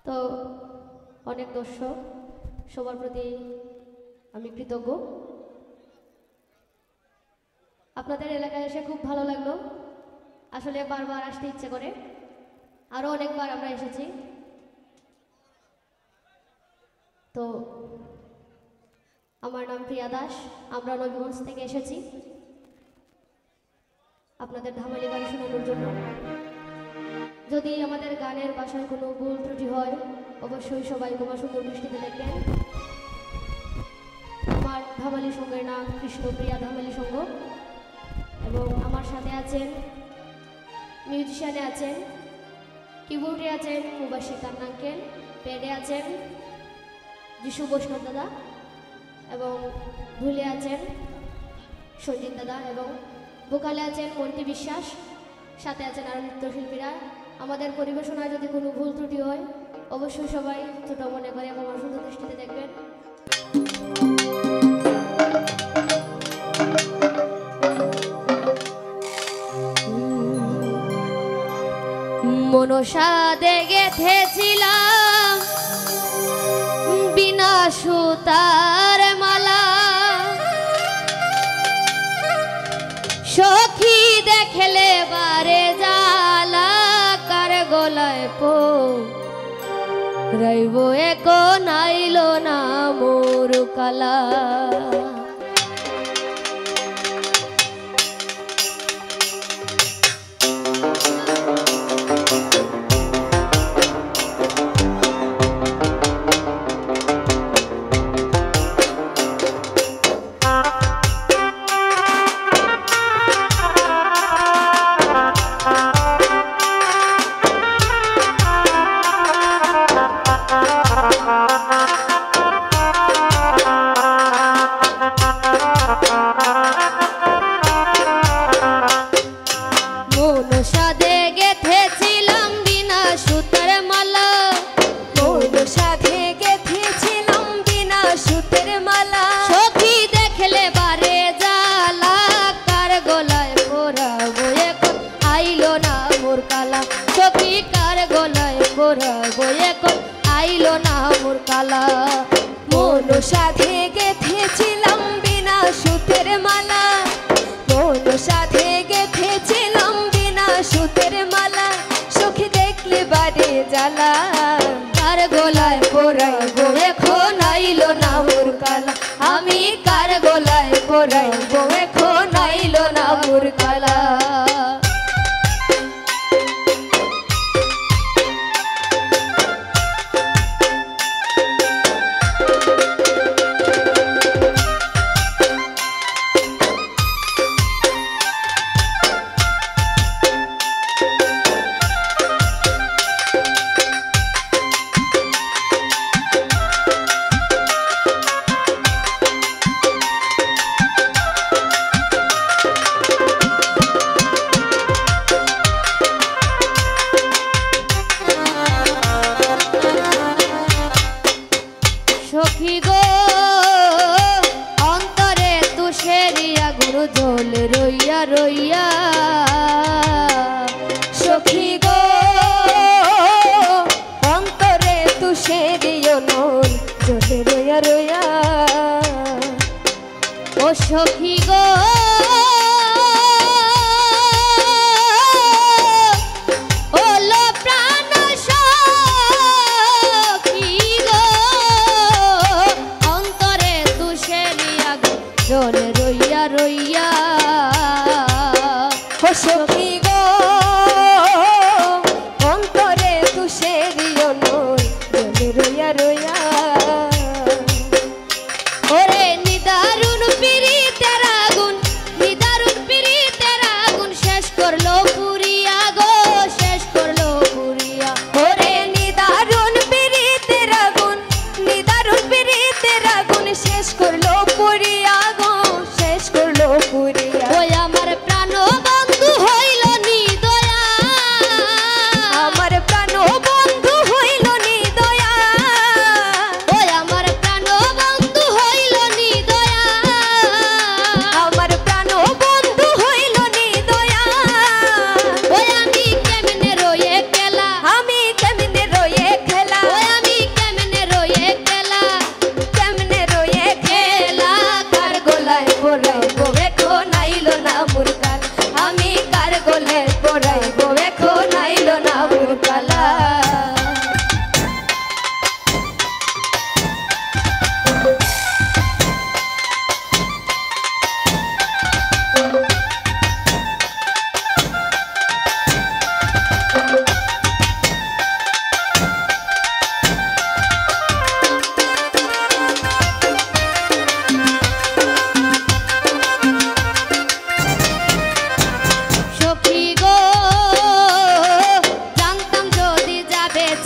তো অনেক দর্শক সবার প্রতি আমি কৃতজ্ঞ। আপনাদের এলাকায় এসে খুব ভালো লাগলো। আসলে বারবার আসতে ইচ্ছে করে, আরও অনেকবার আমরা এসেছি। তো আমার নাম প্রিয়া দাস, আমরা নবীগঞ্জ থেকে এসেছি আপনাদের ধামালি গান শোনানোর জন্য। যদি আমাদের গানের ভাষায় কোনো ভুল ত্রুটি হয় অবশ্যই সবাই ক্ষমা সুন্দর দৃষ্টিতে দেখবেন। আমার ধামালি সঙ্গের নাম কৃষ্ণপ্রিয়া ধামালি সঙ্গ, এবং আমার সাথে আছেন মিউজিশিয়ানে আছেন, কিবোর্ডে আছেন মুবাশির কান্না আঙ্কেল, প্যাডে আছেন যিশু বৈষ্ণব দাদা, এবং ধুলে আছেন সঞ্জিত দাদা, এবং ভোকালে আছেন মন্টি বিশ্বাস, সাথে আছেন আরও নৃত্যশিল্পীরা। আমাদের পরিবেশনায় যদি কোনো ভুল ত্রুটি হয় অবশ্যই সবাই ছোট মনে করে এবং আমার সুন্দর দৃষ্টিতে দেখবেন। মনসাদে গেথেছিলাম বিনা সুতার মালা, সখী দেখলে বারে জালা, কার গলায় পো রইব এখন আইল না মোর কালা। মনসাদে গেথেছিলাম বিনা সুতার মালা, মনসাদে গেথেছিলাম বিনা সুতার মালা, সখী দেখলে বারে জালা, কার গলায় পরাবো এখন আইলো না মোর কালা, সখী কার গলায় পরাবো এখন আইলো না মোর কালা। মনসাদে গেথেছিলাম বিনা সুতের মালা, মনসাদে গেথেছিলাম বিনা সুতের মালা, সখী দেখলে বারে জ্বালা, কার গলায় পরাইবো এখন আইলো না মোর কালা, আমি কার গলায় পরাইবো এখন আইলো না মোর কালা।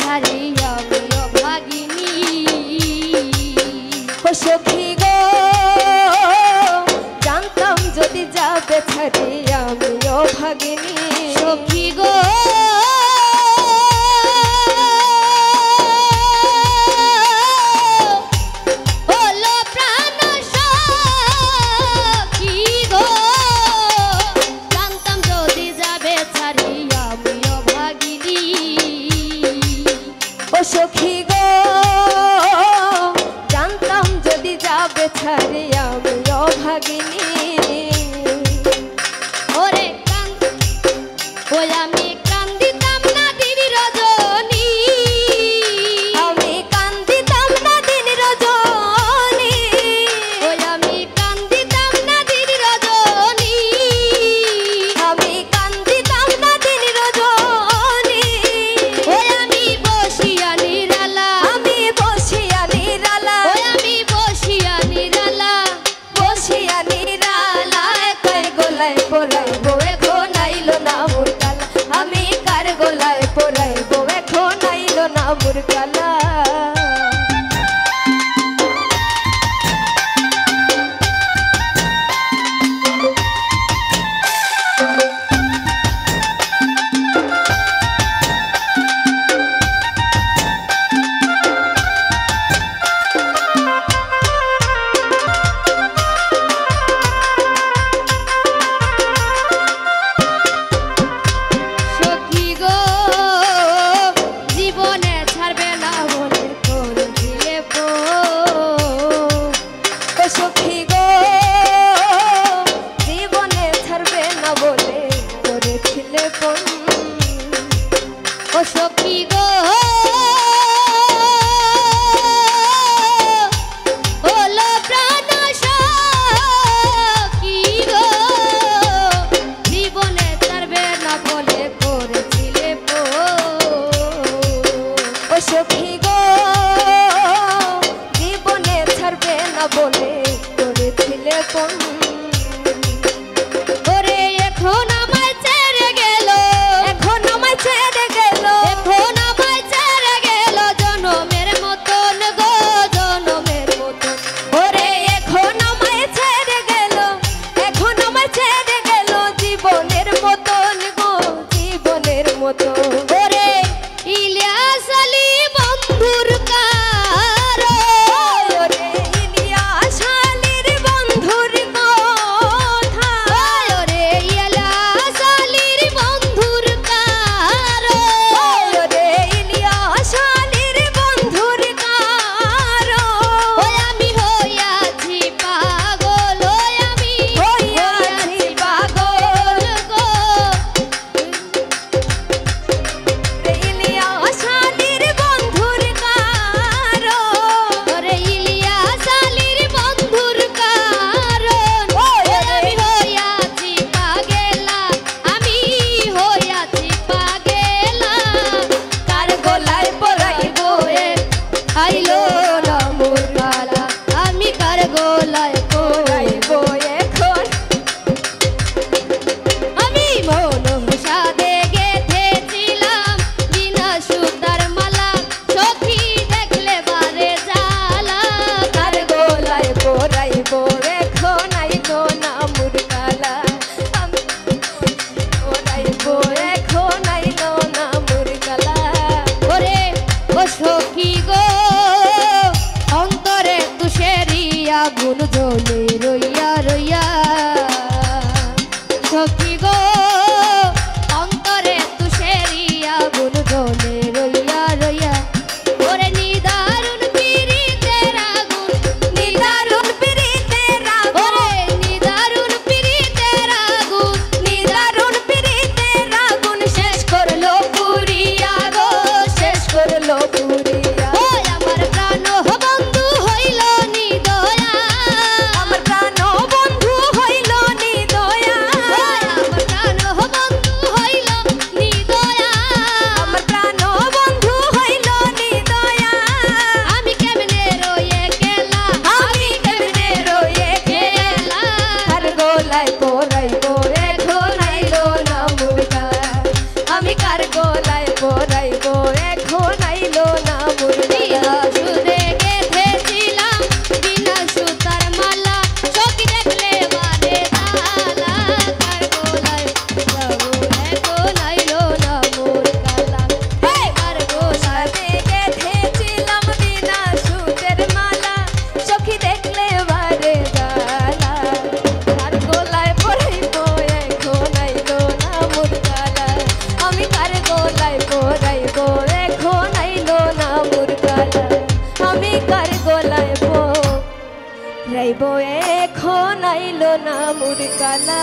ছাড়ি আমিও ভাগিনী। ও সখী গো জানতাম যদি যাবে ছাড়ি আমিও ভাগিনী। সখী গো সখী গো জানতাম যদি যাবে ছাড়ি আমিও ভাগিনী। ওরে ওই আমি কান্দিতাম না দিন রজনী, আমি কান্দিতাম না দিন রজনী, ওই আমি কান্দিতাম না দিন রজনী, আমি কান্দিতাম না দিন রজনী। ওই আমি বসিয়া নিরালা, আমি বসিয়া নিরালা, ওই আমি বসিয়া নিরালা, বসিয়া নিরালা কই গোলায় পরাইবো এখন আইলো না মোর কালা। আমি কার গোলায় পরাইবো এখন আইলো না মোর কালা। সখী গো জীবনে ছাড়বে না বলে করেছিলে ও সখী গো জীবনে ছাড়বে না বলে করেছিলে ফোন। ও সখী গো ওলো প্রাণ সখী গো জীবনে ছাড়বে না বলে করেছিলে ও সখী গো জীবনে ছাড়বে না বলে করেছিলে ফোন। ওরে এখন আমায় ছেড়ে গেল, এখন আমায় ছেড়ে গেল, এখন আমায় ছেড়ে গেল জনমের মতন গো, জনমের মতন। ওরে এখন আমায় ছেড়ে গেল, এখন আমায় ছেড়ে গেল জীবনের মতন গো, জীবনের মতন। ওরে ইলিয়াস আলী বন্ধুর কারো, ওরে ইলিয়াস আলীর বন্ধুর গো, রাইব এখন আইলো না মোর কালা।